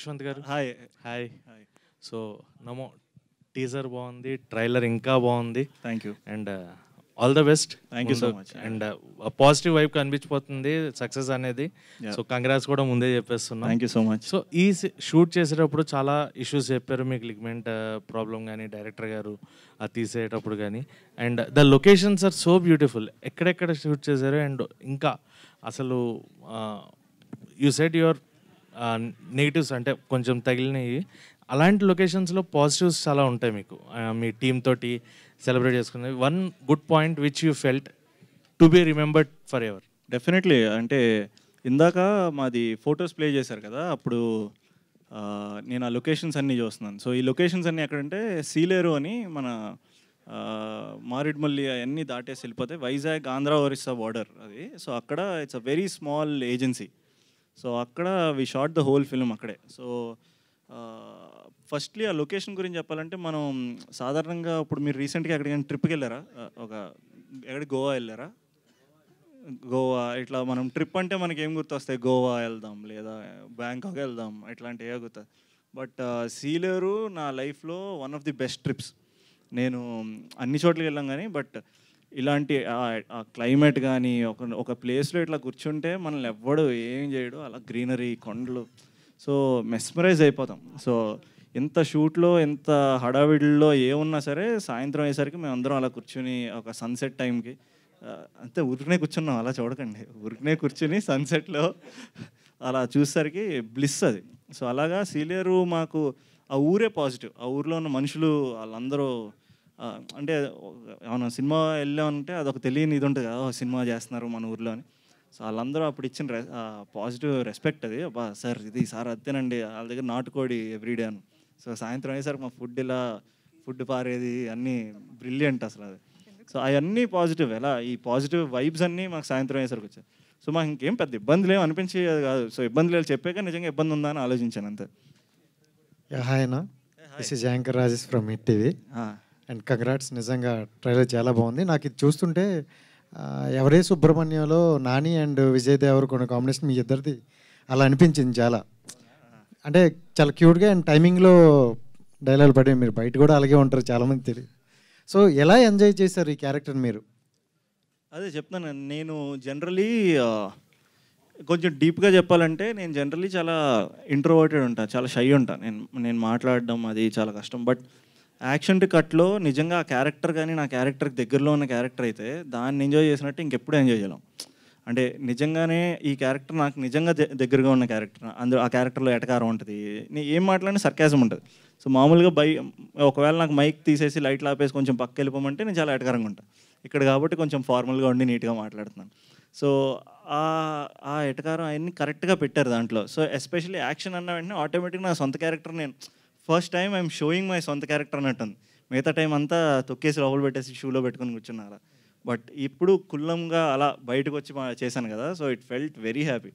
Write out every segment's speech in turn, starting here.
విశ్వంత్ గారు hi. Hi. Hi. So Namo teaser బాగుంది, trailer ఇంకా బాగుంది. Thank you. And all the best. Thank you so much. And positive వైపు కనిపించిపోతుంది సక్సెస్ అనేది. సో కంగ్రాట్స్ కూడా ముందే చెప్పేస్తున్నాం. Thank you so much. So ఈ షూట్ చేసేటప్పుడు చాలా ఇష్యూస్ చెప్పారు మీకు, లిగ్మెంట్ ప్రాబ్లం కానీ డైరెక్టర్ గారు అది తీసేటప్పుడు కానీ. And the locations are so beautiful. ఎక్కడెక్కడ షూట్ చేశారు అండ్ ఇంకా అసలు యూ సెట్ యువర్ నెగిటివ్స్ అంటే కొంచెం తగిలినవి, అలాంటి లొకేషన్స్లో పాజిటివ్స్ చాలా ఉంటాయి మీకు. మీ టీమ్ తోటి సెలబ్రేట్ చేసుకునేది one good point which you felt to be remembered for ever. Definitely. అంటే ఇందాక మాది ఫొటోస్ ప్లే చేశారు కదా, అప్పుడు నేను ఆ లొకేషన్స్ అన్నీ చూస్తున్నాను. సో ఈ లొకేషన్స్ అన్నీ ఎక్కడంటే సీలేరు అని మన మారేడుమల్లి అవన్నీ దాటేసి వెళ్ళిపోతే వైజాగ్ ఆంధ్ర ఒరిస్సా బార్డర్ అది. సో అక్కడ it's a very small agency. So అక్కడ we shot the whole film అక్కడే. సో ఫస్ట్లీ ఆ లొకేషన్ గురించి చెప్పాలంటే, మనం సాధారణంగా ఇప్పుడు మీరు రీసెంట్గా ఎక్కడికైనా ట్రిప్కి వెళ్ళారా? గోవా వెళ్ళారా? గోవా ఇట్లా మనం ట్రిప్ అంటే మనకి ఏం గుర్తొస్తాయి? గోవా వెళ్దాం లేదా బ్యాంకాక్ వెళ్దాం, ఇట్లాంటివి గుర్తాయి. బట్ సీలేరు నా లైఫ్లో one of the best trips. నేను అన్ని చోట్లకి వెళ్ళాం కానీ బట్ ఇలాంటి ఆ క్లైమేట్ కానీ ఒక ప్లేస్లో ఇట్లా కూర్చుంటే మనల్ని ఎవ్వడు ఏం చేయడు, అలా గ్రీనరీ, కొండలు, సో మెస్మరైజ్ అయిపోతాం. సో ఎంత షూట్లో ఎంత హడావిడిలో ఏమున్నా సరే సాయంత్రం అయ్యేసరికి మేము అందరం అలా కూర్చుని ఒక సన్సెట్ టైంకి అంతే ఉరికినే కూర్చున్నాం. అలా చూడకండి, ఉరికినే కూర్చుని సన్సెట్లో అలా చూసేసరికి బ్లిస్ అది. సో అలాగా సీలేరు మాకు ఆ ఊరే పాజిటివ్. ఆ ఊరిలో ఉన్న మనుషులు వాళ్ళందరూ అంటే ఏమన్నా సినిమా వెళ్ళామంటే అదొక తెలియని ఇది ఉంటుంది కదా, సినిమా చేస్తున్నారు మన ఊర్లో అని. సో వాళ్ళందరూ అప్పుడు ఇచ్చిన పాజిటివ్ రెస్పెక్ట్ అది. అబ్బా సార్ ఇది సార్ అదేనండి, వాళ్ళ దగ్గర నాటుకోడి ఎవ్రీడే అని. సో సాయంత్రం అయ్యేసరికి మా ఫుడ్ పారేది అన్నీ బ్రిలియంట్ అసలు అది. సో అవన్నీ పాజిటివ్. ఎలా ఈ పాజిటివ్ వైబ్స్ అన్నీ మాకు సాయంత్రం అయ్యేసరికి వచ్చాయి. సో మాకు ఇంకేం పెద్ద ఇబ్బందులు ఏమి అనిపించేది కాదు. సో ఇబ్బందులు ఏమి చెప్పాక నిజంగా ఇబ్బంది ఉందా అని ఆలోచించాను అంతే. హాయ్ అన్న, this is anchor Rajesh from hit TV. And congrats, నిజంగా ట్రైలర్ చాలా బాగుంది. నాకు ఇది చూస్తుంటే ఎవరే సుబ్రహ్మణ్యంలో నాని అండ్ విజయ్ దేవరకొండ కాంబినేషన్ మీ ఇద్దరిది అలా అనిపించింది చాలా. అంటే చాలా క్యూట్గా అండ్ టైమింగ్లో డైలాగ్ పడి, మీరు బయట కూడా అలాగే ఉంటారు చాలామంది తెలియదు. సో ఎలా ఎంజాయ్ చేశారు ఈ క్యారెక్టర్ మీరు? అదే చెప్తాను. నేను జనరలీ కొంచెం డీప్గా చెప్పాలంటే నేను జనరలీ చాలా ఇంట్రోవర్టెడ్ ఉంటాను, చాలా షై ఉంటాను. నేను మాట్లాడడం అది చాలా కష్టం. బట్ యాక్షన్ టు కట్లో నిజంగా ఆ క్యారెక్టర్ కానీ నా క్యారెక్టర్కి దగ్గరలో ఉన్న క్యారెక్టర్ అయితే దాన్ని ఎంజాయ్ చేసినట్టు ఇంకెప్పుడు ఎంజాయ్ చేయలేం. అంటే నిజంగానే ఈ క్యారెక్టర్ నాకు నిజంగా దగ్గరగా ఉన్న క్యారెక్టర్. అందులో ఆ క్యారెక్టర్లో ఎటకారం ఉంటుంది, నేను ఏం మాట్లాడినా సర్కాజం ఉంటుంది. సో మామూలుగా ఒకవేళ నాకు మైక్ తీసేసి లైట్లు ఆపేసి కొంచెం పక్క వెళ్ళిపోమంటే నేను చాలా ఉంటాను. ఇక్కడ కాబట్టి కొంచెం ఫార్మల్గా ఉండి నీట్గా మాట్లాడుతున్నాను. సో ఆ ఎటకారం అవన్నీ కరెక్ట్గా పెట్టారు దాంట్లో. సో ఎస్పెషల్లీ యాక్షన్ అన్న వెంటనే ఆటోమేటిక్గా నా సొంత క్యారెక్టర్, నేను first time I'm showing my సొంత క్యారెక్టర్ అన్నట్టుంది. మిగతా టైం అంతా తొక్కేసి లోపల పెట్టేసి షూలో పెట్టుకుని కూర్చున్నారు. బట్ ఇప్పుడు కుల్లంగా అలా బయటకు వచ్చి చేశాను కదా, so it felt very happy.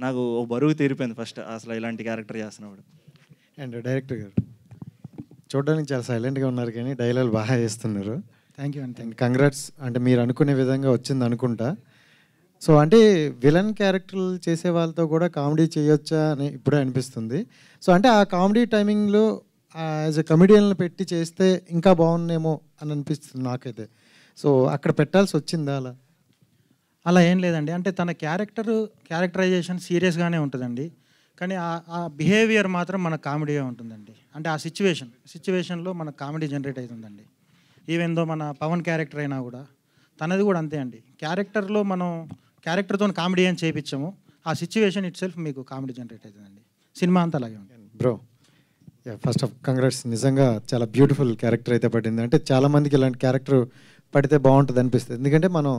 నాకు ఓ బరువు తీరిపోయింది ఫస్ట్ అసలు ఇలాంటి క్యారెక్టర్ చేస్తున్నప్పుడు. అండ్ డైరెక్టర్ గారు చూడడానికి చాలా సైలెంట్గా ఉన్నారు కానీ డైలాగ్ బాగా చేస్తున్నారు. థ్యాంక్ యూ అండి. And congrats. అంటే మీరు అనుకునే విధంగా వచ్చింది అనుకుంటా. సో అంటే విలన్ క్యారెక్టర్లు చేసే వాళ్ళతో కూడా కామెడీ చేయొచ్చా అని ఇప్పుడే అనిపిస్తుంది. సో అంటే ఆ కామెడీ టైమింగ్లో యాజ్ ఎ కమెడియన్లు పెట్టి చేస్తే ఇంకా బాగుందేమో అని అనిపిస్తుంది నాకైతే. సో అక్కడ పెట్టాల్సి వచ్చిందా? అలా ఏం లేదండి. అంటే తన క్యారెక్టరైజేషన్ సీరియస్గానే ఉంటుందండి, కానీ ఆ బిహేవియర్ మాత్రం మన కామెడీగా ఉంటుందండి. అంటే ఆ సిచ్యువేషన్లో మన కామెడీ జనరేట్ అవుతుందండి. ఈవెన్ దో మన పవన్ క్యారెక్టర్ అయినా కూడా తనది కూడా అంతే అండి. క్యారెక్టర్లో మనం క్యారెక్టర్తో కామెడీ అని చేయించాము, ఆ సిచ్యువేషన్ ఇట్ సెల్ఫ్ మీకు కామెడీ జనరేట్ అవుతుందండి. సినిమా అంతా అలాగే ఉంటుంది. బ్రో ఫస్ట్ ఆఫ్ కంగ్రాట్స్, నిజంగా చాలా బ్యూటిఫుల్ క్యారెక్టర్ అయితే పడింది. అంటే చాలామందికి ఇలాంటి క్యారెక్టర్ పడితే బాగుంటుంది అనిపిస్తుంది. ఎందుకంటే మనం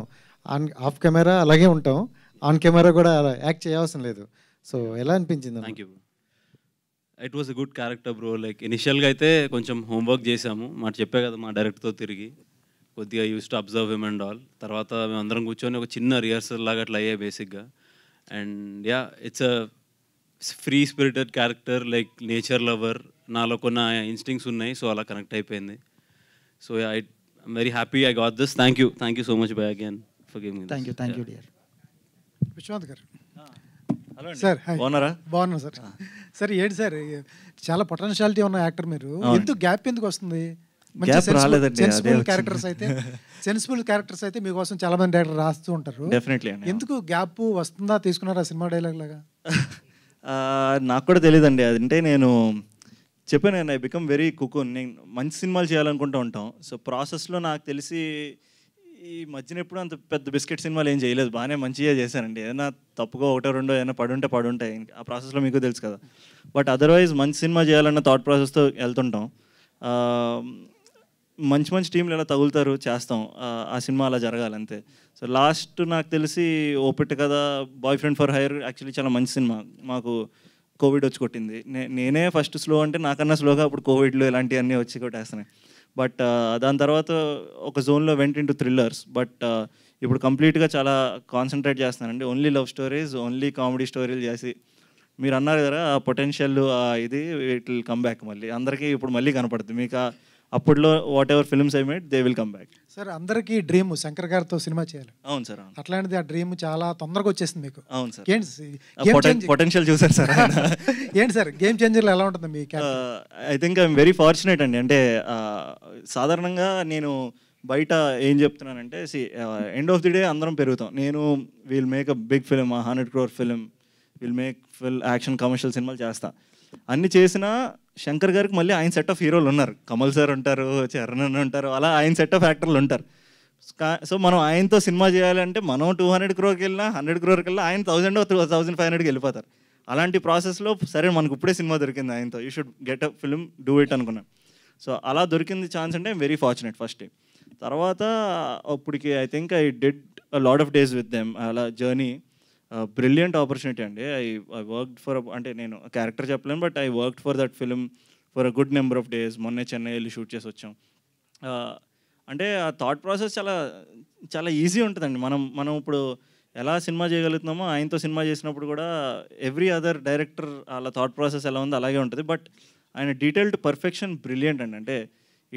ఆఫ్ కెమెరా అలాగే ఉంటాం, ఆన్ కెమెరా కూడా యాక్ట్ చేయవసరం లేదు. సో ఎలా అనిపించింది? Thank you. It was a good character bro. Like ఇనిషియల్గా అయితే కొంచెం హోంవర్క్ చేసాము, మాట చెప్పే కదా మా డైరెక్టర్తో తిరిగి కొద్దిగా use to observe him and all. తర్వాత మేము అందరం కూర్చొని ఒక చిన్న రిహర్సల్ లాగా అట్లా అయ్యాయి బేసిక్గా. And yeah, it's a free spirited character, like nature lover. నాలో కొన్ని ఇన్స్టింక్ట్స్ ఉన్నాయి, సో అలా కనెక్ట్ అయిపోయింది. So yeah, I'm very happy I got this. Thank you so much bye again for giving me. Thank you dear. Viswant గారు. Hello sir బాగున్నారా? బాగున్నాను sir. Sir ఏంటి sir చాలా పొటెన్షియాలిటీ ఉన్న యాక్టర్ మీరు, ఎందుకు గ్యాప్ ఎందుకు వస్తుంది? Gap రాలేదండి, అదే సెన్సిబుల్ వచ్చింది. క్యారెక్టర్స్ అయితే మీకోసం చాలా మంది డైరెక్టర్ రాస్తూ ఉంటారు. డెఫినెట్లీ అండి. ఎందుకు గ్యాప్ వస్తుందా, తీసుకున్నారా సినిమా డైలాగ్ లాగా? నాకు కూడా తెలియదండి. అదంటే నేను చెప్పాను నేను ఐ బికమ్ వెరీ కుకున్. నేను మంచి సినిమాలు చేయాలనుకుంటూ ఉంటాం. సో ప్రాసెస్లో నాకు తెలిసి ఈ మధ్యన ఎప్పుడు అంత పెద్ద బిస్కెట్ సినిమాలు ఏం చేయలేదు, బాగానే మంచిగా చేశానండి. ఏదైనా తప్పుగా ఒకటో రెండో ఏదైనా పడుంటాయి ఆ ప్రాసెస్లో, మీకు తెలుసు కదా. బట్ అదర్వైజ్ మంచి సినిమా చేయాలన్న థాట్ ప్రాసెస్తో వెళ్తుంటాం. మంచి టీంలు ఎలా తగులుతారు, చేస్తాం, ఆ సినిమా అలా జరగాలి అంతే. సో లాస్ట్ నాకు తెలిసి ఓపెట్ కదా, boyfriend for hire actually చాలా మంచి సినిమా. మాకు కోవిడ్ వచ్చి కొట్టింది. నేనే ఫస్ట్ స్లో అంటే నాకన్నా స్లోగా అప్పుడు కోవిడ్లో ఇలాంటివన్నీ వచ్చి కొట్టేస్తున్నాయి. బట్ దాని తర్వాత ఒక జోన్లో వెంట ఇంటూ థ్రిల్లర్స్. బట్ ఇప్పుడు కంప్లీట్గా చాలా కాన్సన్ట్రేట్ చేస్తానండి. Only love stories, only comedy స్టోరీలు చేసి, మీరు అన్నారు కదా ఆ పొటెన్షియల్, ఇది ఇట్ విల్ కమ్ బ్యాక్. మళ్ళీ అందరికీ ఇప్పుడు మళ్ళీ కనపడుతుంది మీకు. అప్పట్లో what ever films I made they will come back. Sir అందరికీ డ్రీమ్ శంకర్ గారితో సినిమా చేయాలి. అవును సార్. అట్లాంటిది ఆ డ్రీమ్ చాలా తొందరగా వచ్చేసింది మీకు. అవును సార్. ఏంటి పొటెన్షియల్ చూసారు సార్. ఏంటి సార్ గేమ్ చేంజర్లు ఎలా ఉంటుంది మీ? I think I'm very fortunate అండి. అంటే సాధారణంగా నేను బయట ఏం చెప్తున్నానంటే, ఎండ్ ఆఫ్ ది డే అందరం పెరుగుతాం. నేను will make a big film, 100 crore film, will make full action commercial సినిమాలు చేస్తా. అన్ని చేసినా శంకర్ గారికి మళ్ళీ ఆయన సెట్ ఆఫ్ హీరోలు ఉన్నారు. కమల్ సార్ ఉంటారు, చరణ్ ఉంటారు, అలా ఆయన సెట్ ఆఫ్ యాక్టర్లు ఉంటారు. సో మనం ఆయనతో సినిమా చేయాలంటే మనం 200 crore వెళ్ళినా 100 crore వెళ్ళినా ఆయన 1,500కి వెళ్ళిపోతారు. అలాంటి ప్రాసెస్లో సరే మనకు ఇప్పుడే సినిమా దొరికింది ఆయనతో, you should get a film, do it అనుకున్నాను. సో అలా దొరికింది ఛాన్స్ అంటే ఐమ్ వెరీ ఫార్చునేట్ ఫస్ట్. తర్వాత అప్పటికి I think I did a lot of days with them. అలా జర్నీ బ్రిలియంట్ ఆపర్చునిటీ అండి. ఐ వర్క్డ్ ఫర్, అంటే నేను క్యారెక్టర్ చెప్పలేను, but I worked for that film for a good number of days. మొన్నే చెన్నై వెళ్ళి shoot చేసి వచ్చాం. అంటే ఆ థాట్ ప్రాసెస్ చాలా చాలా ఈజీ ఉంటుందండి. మనం ఇప్పుడు ఎలా సినిమా చేయగలుగుతున్నామో ఆయనతో సినిమా చేసినప్పుడు కూడా ఎవ్రీ అదర్ డైరెక్టర్ అలా థాట్ ప్రాసెస్ ఎలా ఉందో అలాగే ఉంటుంది. బట్ ఆయన డీటెయిల్డ్ పర్ఫెక్షన్ బ్రిలియంట్ అండి. అంటే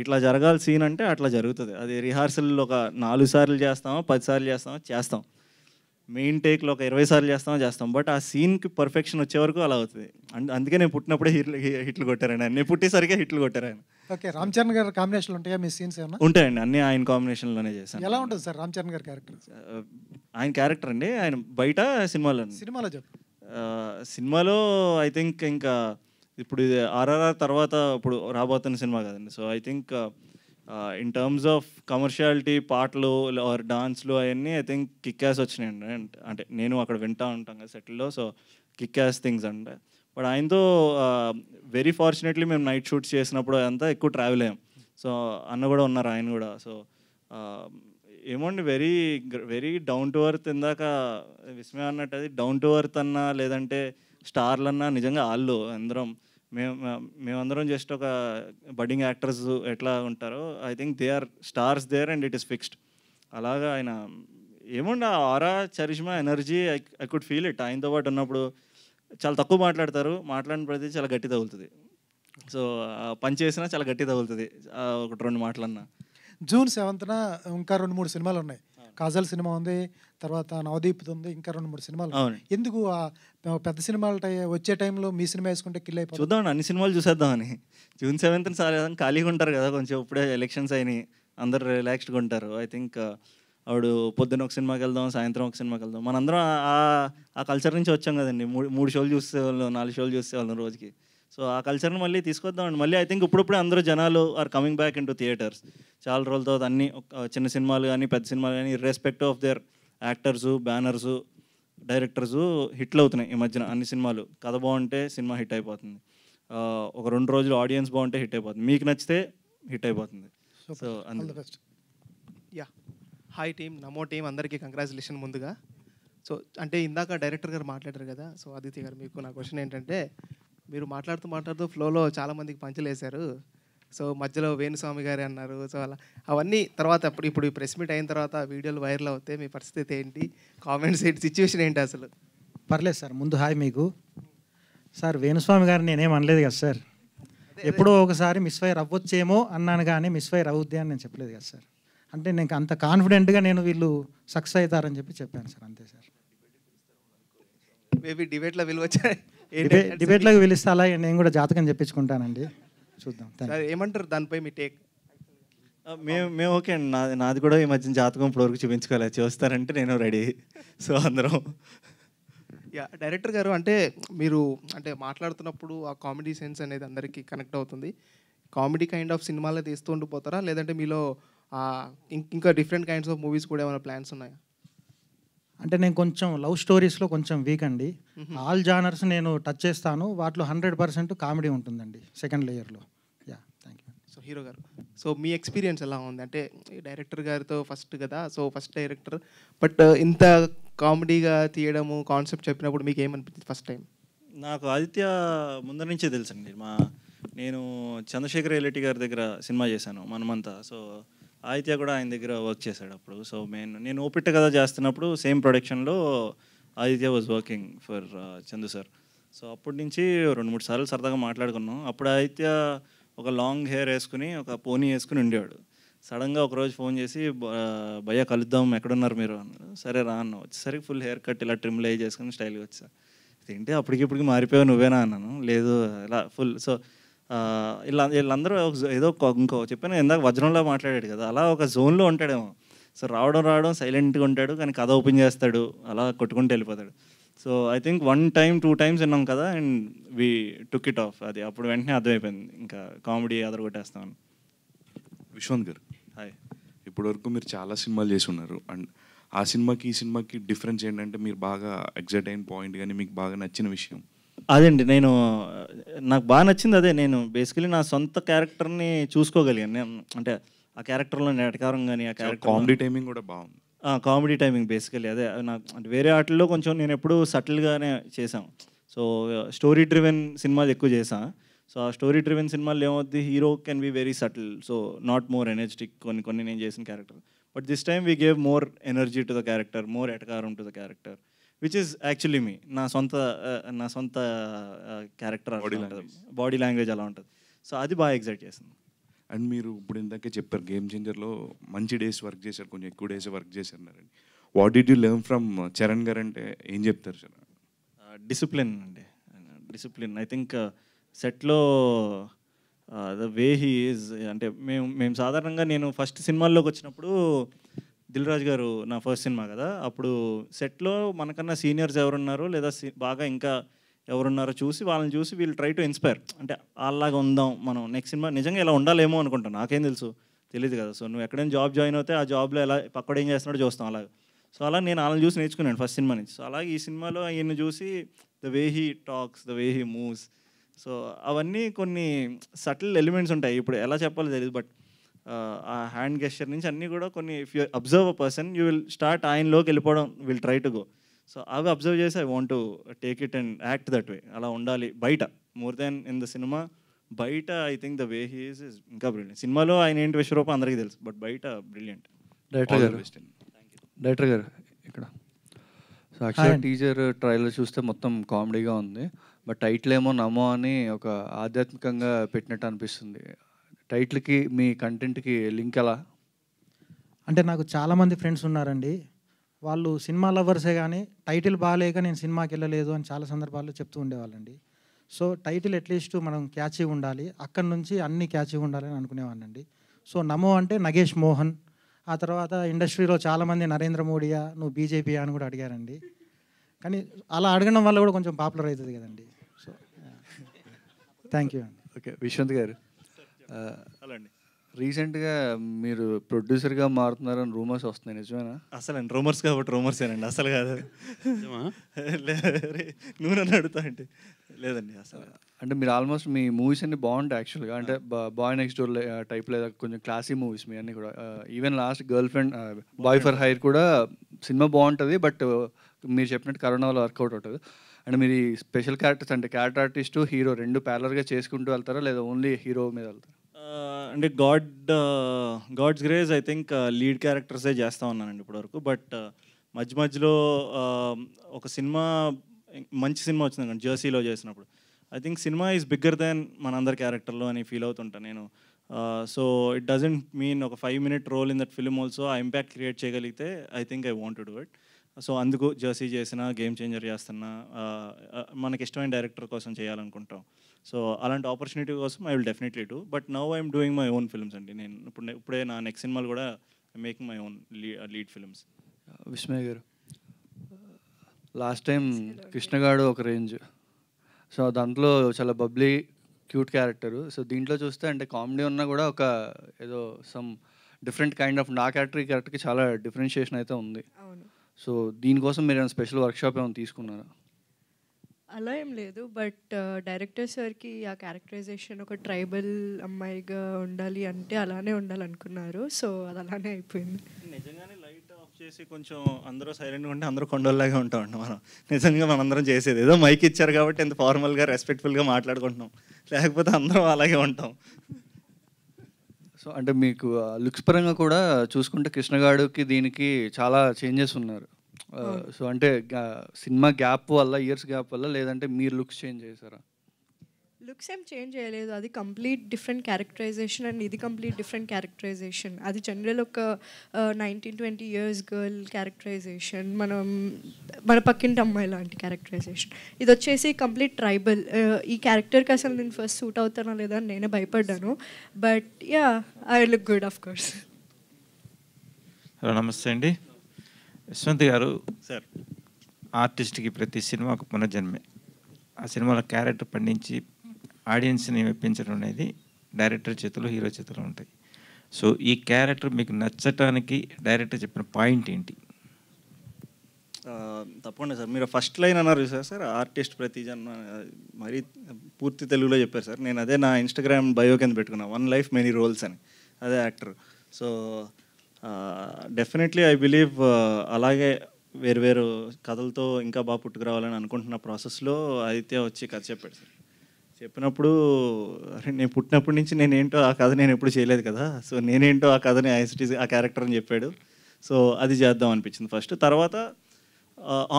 ఇట్లా జరగాలి సీన్ అంటే అట్లా జరుగుతుంది. అది రిహార్సల్ ఒక 4 సార్లు చేస్తామో 10 సార్లు చేస్తాం. మెయిన్ టేక్లో ఒక 20 సార్లు చేస్తాం. బట్ ఆ సీన్కి పర్ఫెక్షన్ వచ్చే వరకు అలా అవుతుంది. అందుకే నేను పుట్టినప్పుడే హిట్లు కొట్టారండి. నేను పుట్టేసరికి హిట్లు కొట్టారు ఆయన. ఓకే, రామ్ చరణ్ గారి కాంబినేషన్లు ఉంటాయా మీ సీన్స్ ఏమన్నా? ఉంటాయండి, అన్నీ ఆయన కాంబినేషన్లోనే చేశాను. ఎలా ఉంటుంది సార్ రామ్ చరణ్ గారి క్యారెక్టర్? ఆయన క్యారెక్టర్ అండి, ఆయన బయట సినిమాలో చెప్పు. సినిమాలో ఐ థింక్ ఇంకా ఇప్పుడు ఇది ఆర్ఆర్ఆర్ తర్వాత ఇప్పుడు రాబోతున్న సినిమా కదండి. So I think in terms of commerciality, పాటలు ఆర్ డాన్స్లు అవన్నీ ఐ థింక్ కిక్ యాస్ వచ్చినాయండి. అంటే నేను అక్కడ వింటూ ఉంటాం కదా సెటిల్లో, సో కిక్ యాస్ థింగ్స్ అంటే. బట్ ఆయనతో వెరీ ఫార్చునేట్లీ మేము నైట్ షూట్స్ చేసినప్పుడు అంతా ఎక్కువ ట్రావెల్ అయ్యాం. సో అన్న కూడా ఉన్నారు, ఆయన కూడా. సో ఏమోండి, వెరీ డౌన్ టు ఎర్త్. ఇందాక విస్మయ అన్నట్టు అది డౌన్ టు ఎర్త్ అన్నా, లేదంటే స్టార్లు అన్నా, నిజంగా వాళ్ళు అందరం మేమందరం జస్ట్ ఒక బడ్డింగ్ యాక్టర్స్ ఎట్లా ఉంటారో I think they are stars there and it is fixed. అలాగా ఆయన ఏముండే aura, charisma, energy I could feel it. ఆయనతో పాటు ఉన్నప్పుడు చాలా తక్కువ మాట్లాడతారు, మాట్లాడిన ప్రతి చాలా గట్టి తగులుతుంది. సో పని చేసినా చాలా గట్టి తగులుతుంది, 1-2 మాటలన్నా. జూన్ 7th ఇంకా 2-3 సినిమాలు ఉన్నాయి. కాజల్ సినిమా ఉంది, తర్వాత నవదీప్ ఉంది, ఇంకా 2-3 సినిమాలు. ఎందుకు పెద్ద సినిమాలు వచ్చే టైంలో మీ సినిమా వేసుకుంటే కిల్ అయిపోతుంది? చూద్దామండి, అన్ని సినిమాలు చూసేద్దామని. జూన్ 7th ఖాళీగా ఉంటారు కదా, కొంచెం ఇప్పుడే ఎలక్షన్స్ అయినాయి, అందరు రిలాక్స్డ్గా ఉంటారు. ఐ థింక్ ఆవిడ పొద్దున్న ఒక సినిమాకి వెళ్దాం, సాయంత్రం ఒక సినిమాకి వెళ్దాం. మనందరం ఆ కల్చర్ నుంచి వచ్చాం కదండి. 3 షోలు చూసేవాళ్ళం, 4 షోలు చూసేవాళ్ళం రోజుకి. సో ఆ కల్చర్ని మళ్ళీ తీసుకొద్దామండి. మళ్ళీ ఐ థింక్ ఇప్పుడప్పుడే అందరూ జనాలు are coming back into theatres. చాలా రోజుల తర్వాత అన్ని చిన్న సినిమాలు కానీ పెద్ద సినిమాలు కానీ irrespective of their actors, banners, directors హిట్లు అవుతున్నాయి ఈ మధ్యన. అన్ని సినిమాలు కథ బాగుంటే సినిమా హిట్ అయిపోతుంది, ఒక 2 రోజులు ఆడియన్స్ బాగుంటే హిట్ అయిపోతుంది, మీకు నచ్చితే హిట్ అయిపోతుంది. So best. Yeah, hi team, నమో టీమ్, అందరికీ కంగ్రాచులేషన్ ముందుగా. సో అంటే ఇందాక డైరెక్టర్ గారు మాట్లాడారు కదా, సో ఆదిత్య గారు, మీకు నా క్వశ్చన్ ఏంటంటే, మీరు మాట్లాడుతూ ఫ్లోలో చాలామందికి పంచులు వేశారు. సో మధ్యలో వేణుస్వామి గారు అన్నారు. సో అలా అవన్నీ తర్వాత ఇప్పుడు ప్రెస్ మీట్ అయిన తర్వాత వీడియోలు వైరల్ అవుతాయి, మీ పరిస్థితి ఏంటి, కామెంట్స్ ఏంటి, సిచ్యువేషన్ ఏంటి అసలు? పర్లేదు సార్, ముందు హాయ్ మీకు. సార్ వేణుస్వామి గారు నేనేం అనలేదు కదా సార్, ఎప్పుడో ఒకసారి మిస్ఫైర్ అవ్వచ్చేమో అన్నాను, కానీ మిస్ఫైర్ అవుద్ది అని నేను చెప్పలేదు కదా సార్. అంటే నేను అంత కాన్ఫిడెంట్గా వీళ్ళు సక్సెస్ అవుతారని చెప్పాను సార్, అంతే సార్. మేబీ డిబేట్లో విలువచ్చా డిబేట్లోకి పిలిస్తే అలాగే నేను కూడా జాతకం చెప్పించుకుంటానండి, చూద్దాం. ఏమంటారు దానిపై మీ టేక్? మేము ఓకే అండి. నాది కూడా ఈ మధ్యన జాతకం ఇప్పటివరకు చూపించుకోలేదు, చూస్తారంటే నేను రెడీ. సో అందరం డైరెక్టర్ గారు, అంటే మీరు అంటే మాట్లాడుతున్నప్పుడు ఆ కామెడీ సెన్స్ అనేది అందరికీ కనెక్ట్ అవుతుంది. కామెడీ కైండ్ ఆఫ్ సినిమాలే తీస్తూ ఉండిపోతారా, లేదంటే మీలో ఇంకా డిఫరెంట్ కైండ్స్ ఆఫ్ మూవీస్ కూడా ఏమైనా ప్లాన్స్ ఉన్నాయా? అంటే నేను కొంచెం లవ్ స్టోరీస్లో కొంచెం వీక్ అండి. ఆల్ జానర్స్ నేను టచ్ చేస్తాను, వాటిలో 100% కామెడీ ఉంటుందండి సెకండ్ లేయర్లో. Thank you. సో హీరో గారు, సో మీ ఎక్స్పీరియన్స్ ఎలా ఉంది? అంటే డైరెక్టర్ గారితో ఫస్ట్ కదా, సో ఫస్ట్ డైరెక్టర్, బట్ ఇంత కామెడీగా తీయడము కాన్సెప్ట్ చెప్పినప్పుడు మీకు ఏమనిపించింది ఫస్ట్ టైం? నాకు ఆదిత్య ముందర నుంచే తెలుసండి. నేను చంద్రశేఖర్ ఎల్లెట్టి గారి దగ్గర సినిమా చేశాను మనమంతా. సో ఆదిత్య కూడా ఆయన దగ్గర వర్క్ చేశాడు అప్పుడు. సో నేను ఓపిట్ట కథ చేస్తున్నప్పుడు సేమ్ ప్రొడక్షన్లో Aditya was working for Chandu sir. So అప్పటి నుంచి 2-3 సార్లు సరదాగా మాట్లాడుకున్నాం. అప్పుడు ఆదిత్య ఒక లాంగ్ హెయిర్ వేసుకుని ఒక పోనీ వేసుకుని ఉండేవాడు. సడన్గా ఒకరోజు ఫోన్ చేసి, భయ్యా కలుద్దాం, ఎక్కడున్నారు మీరు అన్నారు. సరే రా అన్న. వచ్చేసరికి ఫుల్ హెయిర్ కట్ ఇలా ట్రిమ్లు అయ్యి చేసుకుని స్టైల్గా వచ్చా. ఏంటి అప్పటికిప్పటికి మారిపోయావు నువ్వేనా అన్నాను. లేదు ఇలా ఫుల్. సో వీళ్ళందరూ ఏదో ఇంకో చెప్పాను ఇందాక వజ్రంలో మాట్లాడాడు కదా, అలా ఒక జోన్లో ఉంటాడేమో. సో రావడం సైలెంట్గా ఉంటాడు, కానీ కథ ఓపెన్ చేస్తాడు, అలా కొట్టుకుంటూ వెళ్ళిపోతాడు. So I think 1 time 2 times విన్నాం కదా, and we took it of. అది అప్పుడు వెంటనే అర్థమైపోయింది ఇంకా కామెడీ అదరగొట్టేస్తామని. విశ్వంత్ గారు, హాయ్. ఇప్పటివరకు మీరు చాలా సినిమాలు చేసి ఉన్నారు. అండ్ ఆ సినిమాకి ఈ సినిమాకి డిఫరెన్స్ ఏంటంటే మీరు బాగా ఎగ్జైట్ అయిన పాయింట్ కానీ మీకు బాగా నచ్చిన విషయం? అదండి, నాకు బాగా నచ్చింది అదే. నేను బేసికలీ నా సొంత క్యారెక్టర్ని చూసుకోగలిగాను. అంటే ఆ క్యారెక్టర్లో నెటకారం కానీ ఆ క్యారెక్టర్ కామెడీ టైమింగ్ కూడా బాగుంది. కామెడీ టైమింగ్ బేసికలీ అదే నాకు. అంటే వేరే ఆటల్లో కొంచెం నేను ఎప్పుడూ సటిల్గానే చేశాను. సో స్టోరీ డ్రివెన్ సినిమాలు ఎక్కువ చేశాను. సో ఆ స్టోరీ డ్రివెన్ సినిమాలు ఏమవుద్ది, hero can be very subtle, so not more energetic కొన్ని నేను చేసిన character. But this time we gave more energy to the character, more ఎటకారం to the character, which is actually me. నా సొంత character body language అలా ఉంటుంది. So అది బాగా ఎగ్జైట్ చేసింది. అండ్ మీరు ఇప్పుడు ఇందాకే చెప్పారు గేమ్ చేంజర్లో మంచి డేస్ వర్క్ చేశారు, కొంచెం ఎక్కువ డేస్ వర్క్ చేశారన్నారండి. What did you learn from Charan గారు అంటే ఏం చెప్తారు సార్? డిసిప్లిన్ అండి, డిసిప్లిన్. ఐ థింక్ సెట్లో ద వే హీ ఈజ్. అంటే మేము సాధారణంగా నేను ఫస్ట్ సినిమాల్లోకి వచ్చినప్పుడు దిల్ రాజు గారు నా ఫస్ట్ సినిమా కదా, అప్పుడు సెట్లో మనకన్నా సీనియర్స్ ఎవరున్నారో లేదా బాగా ఇంకా ఎవరున్నారో వాళ్ళని చూసి వీళ్ళు ట్రై టు ఇన్స్పైర్. అంటే అలాగా ఉందాం మనం నెక్స్ట్ సినిమా, నిజంగా ఇలా ఉండాలేమో అనుకుంటాను, నాకేం తెలుసు, తెలియదు కదా. సో నువ్వు ఎక్కడైనా జాబ్ జాయిన్ అవుతే ఆ జాబ్లో ఎలా పక్కడు ఏం చేస్తున్నాడో చూస్తాం అలాగా. సో అలా నేను వాళ్ళని చూసి నేర్చుకున్నాను ఫస్ట్ సినిమా నుంచి. సో అలాగే ఈ సినిమాలో ఈయన్ని చూసి the way he talks, the way he moves, so అవన్నీ కొన్ని సటిల్ ఎలిమెంట్స్ ఉంటాయి. ఇప్పుడు ఎలా చెప్పాలో తెలియదు, బట్ ఆ హ్యాండ్ గెస్చర్ నుంచి అన్నీ కూడా కొన్ని, if you observe a person you will start ఆయనలోకి వెళ్ళిపోవడం, will try to go. So అవి అబ్జర్వ్ చేసి I want to take it and act that way. అలా ఉండాలి బయట, more than in the cinema. బయట I think the way he is ఇంకా brilliant. సినిమాలో ఆయన ఏంటి విశ్వరూపం అందరికీ తెలుసు, బట్ బయట బ్రిలియంట్. డైరెక్టర్ గారు ఇక్కడ సో యాక్చువల్గా టీజర్ ట్రైలర్ చూస్తే మొత్తం కామెడీగా ఉంది, బట్ టైటిల్ ఏమో నమో అని ఒక ఆధ్యాత్మికంగా పెట్టినట్టు అనిపిస్తుంది. టైటిల్కి మీ కంటెంట్కి లింక్ ఎలా? అంటే నాకు చాలామంది ఫ్రెండ్స్ ఉన్నారండి, వాళ్ళు సినిమా లవర్సే, కానీ టైటిల్ బాగాలేక నేను సినిమాకి వెళ్ళలేదు అని చాలా సందర్భాల్లో చెప్తూ ఉండేవాళ్ళండి. సో టైటిల్ అట్లీస్ట్ మనం క్యాచీగా ఉండాలి, అక్కడి నుంచి అన్నీ క్యాచీగా ఉండాలని అనుకునేవాడినండి. సో నమో అంటే నగేష్ మోహన్, ఆ తర్వాత ఇండస్ట్రీలో చాలామంది నరేంద్ర మోడీయా, నువ్వు బీజేపీయా అని కూడా అడిగారండి. కానీ అలా అడగడం వల్ల కూడా కొంచెం పాపులర్ అవుతుంది కదండి. సో థ్యాంక్ యూ అండి. ఓకే, విశ్వంత్ గారు, రీసెంట్గా మీరు ప్రొడ్యూసర్గా మారుతున్నారని రూమర్స్ వస్తున్నాయి, నిజమేనా? అసలు అండి రూమర్స్ కాబట్టి రూమర్సేనండి, అసలు కాదు. నువ్వు నన్ను అడుగుతా అంటే లేదండి అసలు. అంటే మీరు ఆల్మోస్ట్ మీ మూవీస్ అన్ని బాగుంటాయి యాక్చువల్గా. అంటే బాయ్ నెక్స్ట్ డోర్ టైప్ లేదా కొంచెం క్లాసీ మూవీస్ మీ అన్నీ కూడా. Even last girl friend boy for hire కూడా సినిమా బాగుంటుంది, బట్ మీరు చెప్పినట్టు కరోనా వల్ల వర్కౌట్ అవుతుంది. అంటే మీరు స్పెషల్ క్యారెక్టర్స్ అంటే క్యారెక్టర్ ఆర్టిస్టు హీరో రెండు ప్యారలర్గా చేసుకుంటూ వెళ్తారా, లేదా ఓన్లీ హీరో మీద వెళ్తారా? అంటే God's grace I think lead క్యారెక్టర్సే చేస్తూ ఉన్నానండి ఇప్పటివరకు. బట్ మధ్యలో ఒక సినిమా, మంచి సినిమా వచ్చింది కానీ జెర్సీలో చేసినప్పుడు I think cinema is bigger than మనందరి క్యారెక్టర్లో అని ఫీల్ అవుతుంటాను నేను. సో ఇట్ డజంట్ మీన్ ఒక 5-minute role in that film also a impact create చేయగలిగితే I think I want to do it. So అందుకు జర్సీ చేసిన, గేమ్ చేంజర్ చేస్తున్నా, మనకి ఇష్టమైన డైరెక్టర్ కోసం చేయాలనుకుంటాం. సో అలాంటి ఆపర్చునిటీ కోసం I will definitely do. But now I'm doing my own films అండి. నేను ఇప్పుడే నా నెక్స్ట్ సినిమాలు కూడా making my own lead films. Vismay గారు, లాస్ట్ టైం కృష్ణగాడు ఒక రేంజ్, సో దాంట్లో చాలా బబ్లీ క్యూట్ క్యారెక్టరు. సో దీంట్లో చూస్తే అంటే కామెడీ ఉన్నా కూడా ఒక ఏదో సమ్ డిఫరెంట్ కైండ్ ఆఫ్ నా క్యారెక్టర్ ఈ క్యారెక్టర్కి చాలా డిఫరెన్షియేషన్ అయితే ఉంది. సో దీనికోసం మీరు ఏమైనా స్పెషల్ వర్క్షాప్ ఏమైనా తీసుకున్నారా? అలా ఏం లేదు, బట్ డైరెక్టర్ సార్కి ఆ క్యారెక్టరైజేషన్ ఒక ట్రైబల్ అమ్మాయిగా ఉండాలి అంటే అలానే ఉండాలనుకున్నారు. సో అది అలానే అయిపోయింది. నిజంగానే లైట్ ఆఫ్ చేసి కొంచెం అందరూ సైలెంట్గా ఉంటే అందరూ కొండల్లాగా ఉంటామండి. మనం నిజంగా మనందరం చేసేది ఏదో మైక్ ఇచ్చారు కాబట్టి ఎంత ఫార్మల్గా రెస్పెక్ట్ఫుల్గా మాట్లాడుకుంటున్నాం, లేకపోతే అందరం అలాగే ఉంటాం. సో అంటే మీకు లుక్స్ పరంగా కూడా చూసుకుంటే కృష్ణగాడుకి దీనికి చాలా చేంజెస్ ఉన్నారు. సో అంటే సినిమా గ్యాప్ వల్ల, ఇయర్స్ గ్యాప్ వల్ల, లేదంటే మీరు లుక్స్ చేంజ్ చేశారా? లుక్స్ ఏం చేంజ్ చేయలేదు, అది కంప్లీట్ డిఫరెంట్ క్యారెక్టరైజేషన్ అండ్ ఇది కంప్లీట్ డిఫరెంట్ క్యారెక్టరైజేషన్. అది జనరల్ ఒక 19-20 years గర్ల్ క్యారెక్టరైజేషన్, మన పక్కింటి అమ్మాయి లాంటి క్యారెక్టరైజేషన్. ఇది వచ్చేసి కంప్లీట్ ట్రైబల్. ఈ క్యారెక్టర్కి అసలు నేను ఫస్ట్ సూట్ అవుతానా లేదా అని నేనే భయపడ్డాను. But yeah, I look good of course. Hello, నమస్తే అండి. యశ్వంత్ గారు, సార్, ఆర్టిస్ట్కి ప్రతి సినిమా ఒక పునర్జన్మే. ఆ సినిమాలో క్యారెక్టర్ పండించి ఆడియన్స్ని మెప్పించడం అనేది డైరెక్టర్ చేతిలో, హీరో చేతిలో ఉంటాయి. సో ఈ క్యారెక్టర్ మీకు నచ్చటానికి డైరెక్టర్ చెప్పిన పాయింట్ ఏంటి? తప్పకుండా సార్. మీరు ఫస్ట్ లైన్ అన్నారు సార్, ఆర్టిస్ట్ ప్రతి జన్మ, మరీ పూర్తి తెలుగులో చెప్పారు సార్. నేను అదే నా ఇన్స్టాగ్రామ్ బయో కింద పెట్టుకున్నా, 1 life many roles అని. అదే actor. So definitely I believe అలాగే వేరు కథలతో ఇంకా బాగా పుట్టుకురావాలని అనుకుంటున్న ప్రాసెస్లో ఆదిత్య వచ్చి కథ చెప్పాడు సార్. చెప్పినప్పుడు నేను పుట్టినప్పటి నుంచి నేనేంటో ఆ కథ నేను ఎప్పుడు చేయలేదు కదా, సో నేనేంటో ఆ కథని ఆ క్యారెక్టర్ అని చెప్పాడు. సో అది చేద్దాం అనిపించింది ఫస్ట్. తర్వాత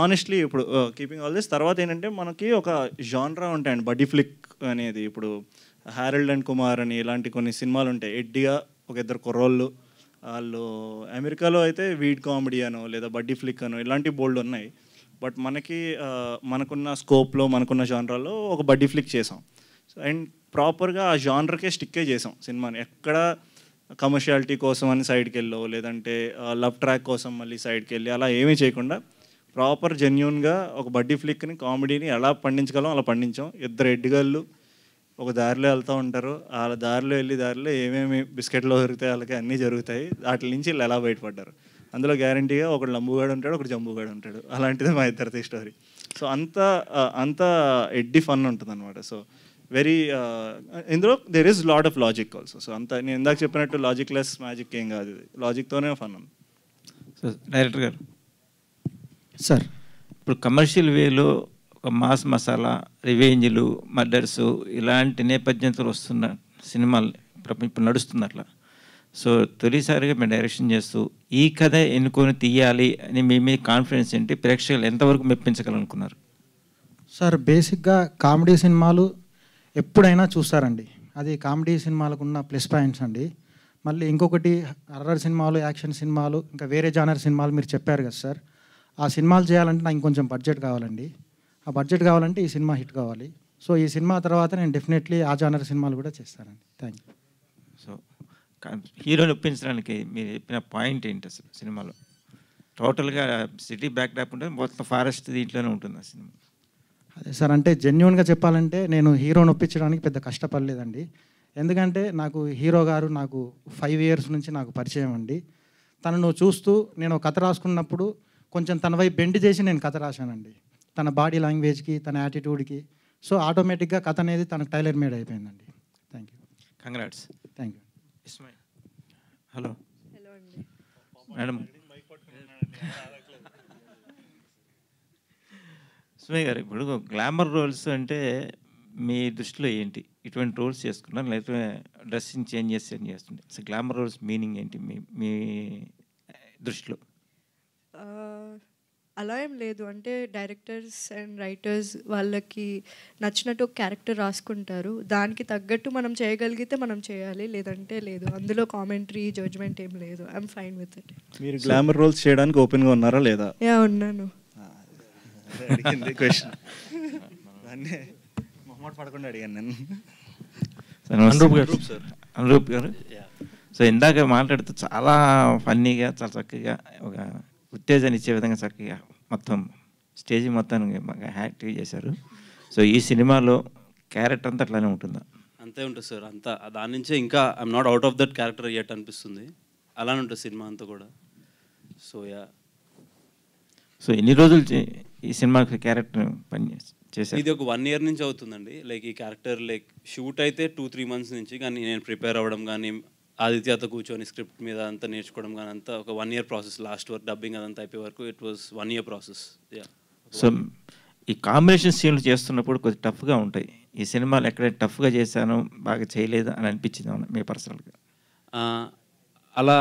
ఆనెస్ట్లీ ఇప్పుడు కీపింగ్ ఆల్ దిస్, తర్వాత ఏంటంటే మనకి ఒక జాన్రా ఉంటాయండి, బడ్డీ ఫ్లిక్ అనేది. ఇప్పుడు హ్యారల్డ్ అండ్ కుమార్ అని ఇలాంటి కొన్ని సినిమాలు ఉంటాయి. ఎడ్డిగా ఒక ఇద్దరు కుర్రోళ్ళు, వాళ్ళు అమెరికాలో అయితే వీడ్ కామెడీ అనో లేదా బడ్డీ ఫ్లిక్ అనో ఇలాంటి బోల్డ్ ఉన్నాయి. బట్ మనకున్న స్కోప్లో, మనకున్న జానరాలో ఒక బడ్డీ ఫ్లిక్ చేసాం. సో అండ్ ప్రాపర్గా ఆ జానర్కే స్టిక్కే చేసాం సినిమాని. ఎక్కడ కమర్షియాలిటీ కోసం అని సైడ్కి వెళ్ళో, లేదంటే లవ్ ట్రాక్ కోసం మళ్ళీ సైడ్కి వెళ్ళి అలా ఏమీ చేయకుండా ప్రాపర్ జెన్యూన్గా ఒక బడ్డీ ఫ్లిక్ని, కామెడీని ఎలా పండించగలం అలా పండించాం. ఇద్దరు ఎడ్డిగాళ్ళు ఒక దారిలో వెళ్తూ ఉంటారు, వాళ్ళ దారిలో ఏమేమి బిస్కెట్లో దొరుకుతాయి, వాళ్ళకి అన్నీ జరుగుతాయి. వాటి నుంచి వీళ్ళు ఎలా బయటపడ్డారు, అందులో గ్యారంటీగా ఒకడు లంబుగాడు ఉంటాడు, ఒకడు జంబుగాడు ఉంటాడు. అలాంటిదే మా ఇద్దరిది స్టోరీ. సో అంత ఎడ్డి ఫన్ ఉంటుంది అనమాట. సో వెరీ ఇందులో there is lot of logic also. So అంత నేను ఇందాక చెప్పినట్టు లాజిక్ లెస్ మ్యాజిక్ ఏం కాదు, ఇది లాజిక్తోనే ఫన్ ఉంది. సో డైరెక్టర్ గారు సార్, ఇప్పుడు కమర్షియల్ వేలో ఒక మాస్ మసాలా, రివెంజ్లు, మర్డర్స్ ఇలాంటి నేపథ్యంతో వస్తున్న సినిమాలు ఇప్పుడు నడుస్తుంది అట్లా. సో తొలిసారిగా మేము డైరెక్షన్ చేస్తూ ఈ కథ ఎన్నుకొని తీయాలి అని మీ మీద కాన్ఫిడెన్స్ ఏంటి? ప్రేక్షకులు ఎంతవరకు మెప్పించగలనుకున్నారు? సార్, బేసిక్గా కామెడీ సినిమాలు ఎప్పుడైనా చూస్తారండి. అది కామెడీ సినిమాలకు ఉన్న ప్లస్ పాయింట్స్ అండి. మళ్ళీ ఇంకొకటి హర్రర్ సినిమాలు, యాక్షన్ సినిమాలు, ఇంకా వేరే జానర్ సినిమాలు మీరు చెప్పారు కదా సార్. ఆ సినిమాలు చేయాలంటే నాకు ఇంకొంచెం బడ్జెట్ కావాలండి. ఆ బడ్జెట్ కావాలంటే ఈ సినిమా హిట్ కావాలి. సో ఈ సినిమా తర్వాత నేను డెఫినెట్లీ ఆ జానర్ సినిమాలు కూడా చేస్తానండి. Thank you. సో హీరోని ఒప్పించడానికి మీరు చెప్పిన పాయింట్ ఏంటి అసలు సినిమాలో? టోటల్గా సిటీ బ్యాక్ డ్రాప్ ఉంటుంది, మొత్తం ఫారెస్ట్ దీంట్లోనే ఉంటుంది ఆ సినిమా. అదే సార్, అంటే జెన్యున్గా చెప్పాలంటే నేను హీరోని ఒప్పించడానికి పెద్ద కష్టపడలేదండి. ఎందుకంటే నాకు హీరో గారు నాకు 5 years నుంచి నాకు పరిచయం అండి. తనను చూస్తూ నేను కథ రాసుకున్నప్పుడు కొంచెం తన వైపు బెండ్ చేసి నేను కథ రాశానండి, తన బాడీ లాంగ్వేజ్కి, తన యాటిట్యూడ్కి. సో ఆటోమేటిక్గా కథ అనేది తనకు టైలర్ మేడ్ అయిపోయిందండి. Thank you. Congrats. Thank you. Hello hello అండి. మేడం, సుమయ్య గారు, ఇప్పుడు గ్లామర్ రోల్స్ అంటే మీ దృష్టిలో ఏంటి? ఇటువంటి రోల్స్ చేసుకున్నారు లేకపోతే డ్రెస్సింగ్ చేంజెస్ ఏం చేస్తుండే? సో గ్లామర్ రోల్స్ మీనింగ్ ఏంటి మీ దృష్టిలో? అలా ఏం లేదు. అంటే డైరెక్టర్స్ అండ్ రైటర్స్ వాళ్ళకి నచ్చినట్టు ఒక క్యారెక్టర్ రాసుకుంటారు, దానికి తగ్గట్టు మనం చేయగలిగితే మనం చేయాలి, లేదంటే లేదు. అందులో కామెంటరీ జడ్జ్మెంట్ ఏం లేదు. I'm fine with it. మీరు గ్లామర్ రోల్స్ చేయడానికి ఓపెన్గా ఉన్నారా లేదా? యా, ఉన్నాను. అడిగింది క్వశ్చన్ దాన్ని మొహమాట పడకుండా అడిగాను నేను. అనురూప్ గారు, సో ఇందాక మాట్లాడుతూ చాలా ఫన్నీగా, చాలా చక్కగా, ఒక ఉత్తేజాన్ని ఇచ్చే విధంగా చక్కగా మొత్తం స్టేజ్ మొత్తానికి బాగా యాక్టివ్ చేశారు. సో ఈ సినిమాలో క్యారెక్టర్ అంతా అట్లానే ఉంటుందా? అంతే ఉంటుంది సార్. అంతా దాని నుంచే ఇంకా I'm not out of that character at అనిపిస్తుంది. అలానే ఉంటుంది సినిమా అంతా కూడా. సో సో ఎన్ని రోజులు ఈ సినిమాకి క్యారెక్టర్ పని చేశారు? ఇది ఒక 1 year నుంచి అవుతుందండి. లైక్ ఈ క్యారెక్టర్ లైక్ షూట్ అయితే 2-3 months నుంచి, కానీ నేను ప్రిపేర్ అవ్వడం కానీ, ఆదిత్యతో కూర్చొని స్క్రిప్ట్ మీద అంతా నేర్చుకోవడం కానీ అంతా ఒక 1 year process. Last work dubbing అదంతా అయిపోయే వరకు it was 1 year process. So ఈ కాంబినేషన్ సీన్లు చేస్తున్నప్పుడు కొద్దిగా టఫ్గా ఉంటాయి. ఈ సినిమాలు ఎక్కడ టఫ్గా చేశాను, బాగా చేయలేదు అని అనిపించింది అవునా మీ పర్సనల్గా? అలా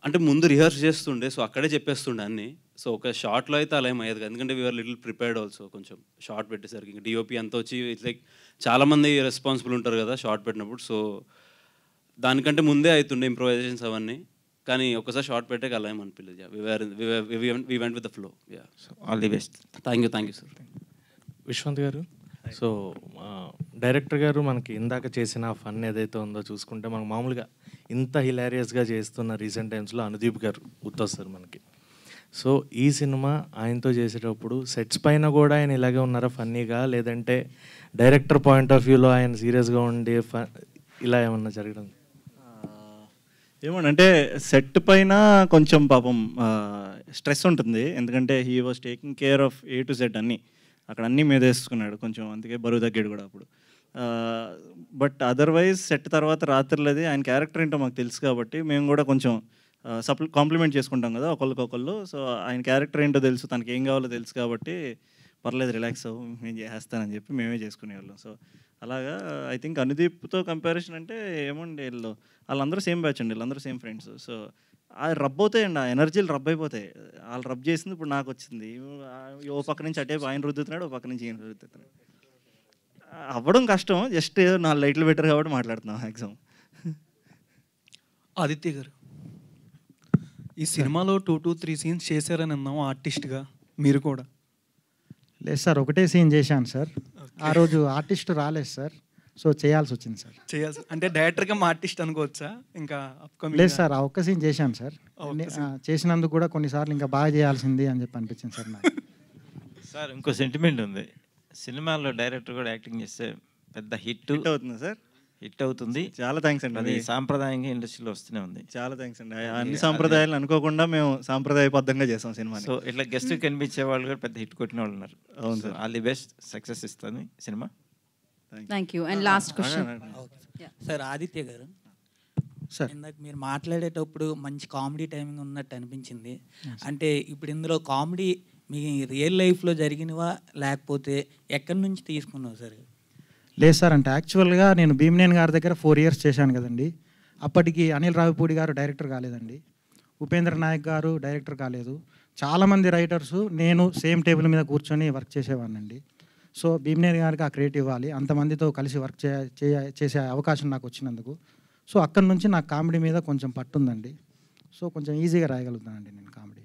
అంటే ముందు రిహర్స్ చేస్తుండే, సో అక్కడే చెప్పేస్తుండే అన్నీ. సో ఒక షార్ట్లో అయితే అలా ఏం అయ్యేది కాదు, ఎందుకంటే వీఆర్ లిటిల్ ప్రిపేర్డ్ ఆల్సో. కొంచెం షార్ట్ పెట్టేసరికి ఇంకా డిఓపి అంతా వచ్చి ఇట్స్ లైక్ చాలామంది రెస్పాన్సిబుల్ ఉంటారు కదా షార్ట్ పెట్టినప్పుడు. సో దానికంటే ముందే అవుతుండే ఇంప్రొవైజేషన్స్ అవన్నీ. కానీ ఒకసారి షార్ట్ పెట్టాక అలా ఏం అనిపించలేదు. We went with the flow. All the best. Thank you sir. Vishwanth గారు, సో డైరెక్టర్ గారు మనకి ఇందాక చేసిన ఫన్ ఏదైతే ఉందో చూసుకుంటే, మనకు మామూలుగా ఇంత హిలారియస్గా చేస్తున్న రీసెంట్ టైమ్స్లో అనుదీప్ గారు గుర్తొస్తారు మనకి. సో ఈ సినిమా ఆయనతో చేసేటప్పుడు సెట్స్ పైన కూడా ఆయన ఇలాగే ఉన్నారా ఫన్నీగా, లేదంటే డైరెక్టర్ పాయింట్ ఆఫ్ వ్యూలో ఆయన సీరియస్గా ఉండి ఇలా ఏమన్నా జరగడం? ఏమనంటే సెట్ పైన కొంచెం పాపం స్ట్రెస్ ఉంటుంది, ఎందుకంటే he was taking care of A to Z అన్నీ. అక్కడ అన్నీ మీద వేసుకున్నాడు కొంచెం, అందుకే బరువు తగ్గాడు కూడా అప్పుడు. బట్ అదర్వైజ్ సెట్ తర్వాత రాత్రులది ఆయన క్యారెక్టర్ ఏంటో మాకు తెలుసు కాబట్టి మేము కూడా కొంచెం కాంప్లిమెంట్ చేసుకుంటాం కదా ఒకళ్ళకొకళ్ళు. సో ఆయన క్యారెక్టర్ ఏంటో తెలుసు, తనకి ఏం కావాలో తెలుసు కాబట్టి పర్లేదు రిలాక్స్ అవ్వు నేను చేస్తానని చెప్పి మేమే చేసుకునేవాళ్ళం. సో అలాగా ఐ థింక్ అనుదీప్తో కంపారిజన్ అంటే ఏమండి, వాళ్ళందరూ సేమ్ బ్యాచ్ అండి, వీళ్ళందరూ సేమ్ ఫ్రెండ్స్. సో అది రబ్ అవుతాయండి, ఆ ఎనర్జీలు రబ్ అయిపోతాయి. వాళ్ళు రబ్ చేసింది ఇప్పుడు నాకు వచ్చింది. ఓ పక్క నుంచి అటే ఆయన రుద్దుతున్నాడు, ఓ పక్క నుంచి ఈయన రుద్దుతున్నాడు. అవ్వడం కష్టం, జస్ట్ 4 లైట్లు పెట్టారు కాబట్టి మాట్లాడుతున్నాం మ్యాక్సిమం. ఆదిత్య గారు, ఈ సినిమాలో 2 to 3 scenes చేశారని అన్నాం ఆర్టిస్ట్గా, మీరు కూడా? లేదు సార్, ఒకటే సీన్ చేశాను సార్. ఆ రోజు ఆర్టిస్ట్ రాలేదు సార్, సో చేయాల్సి వచ్చింది సార్. చేయాల్సి అంటే డైరెక్టర్గా మా ఆర్టిస్ట్ అనుకోవచ్చా? ఇంకా లేదు సార్, ఆ ఒక్క సీన్ చేశాను సార్. చేసినందుకు కూడా కొన్నిసార్లు ఇంకా బాగా చేయాల్సింది అని చెప్పి అనిపించింది సార్ నాకు. సార్ ఇంకో సెంటిమెంట్ ఉంది, సినిమాలో డైరెక్టర్ కూడా యాక్టింగ్ చేస్తే పెద్ద హిట్ అవుతుంది సార్. హిట్ అవుతుంది. చాలా థ్యాంక్స్ అండి. అది సాంప్రదాయంగా ఇండస్ట్రీలో వస్తూనే ఉంది. చాలా థ్యాంక్స్ అండి. అన్ని సాంప్రదాయాలు అనుకోకుండా మేము సాంప్రదాయబద్ధంగా చేస్తాం సినిమా. సో ఇట్లా గెస్ట్ కనిపించే వాళ్ళు కూడా పెద్ద హిట్ కొట్టిన వాళ్ళు ఉన్నారు. అవును sir, all the best, success ఇస్తుంది సినిమా. Thank you. And last question sir, Aditya గారు సార్, ఇందాక మీరు మాట్లాడేటప్పుడు మంచి కామెడీ టైమింగ్ ఉన్నట్టు అనిపించింది. అంటే ఇప్పుడు ఇందులో కామెడీ మీ రియల్ లైఫ్లో జరిగినవా లేకపోతే ఎక్కడి నుంచి తీసుకున్నావు సార్? లేదు సార్, అంటే యాక్చువల్గా నేను భీమనేని గారి దగ్గర 4 years చేశాను కదండి. అప్పటికి అనిల్ రావిపూడి గారు డైరెక్టర్ కాలేదండి, ఉపేంద్ర నాయక్ గారు డైరెక్టర్ కాలేదు, చాలామంది రైటర్స్ నేను సేమ్ టేబుల్ మీద కూర్చొని వర్క్ చేసేవాడినండి. సో భీమనేని గారికి ఆ క్రెడిట్ ఇవ్వాలి, అంతమందితో కలిసి వర్క్ చేసే అవకాశం నాకు వచ్చినందుకు. సో అక్కడి నుంచి నాకు కామెడీ మీద కొంచెం పట్టుందండి. సో కొంచెం ఈజీగా రాయగలుగుతానండి నేను కామెడీ.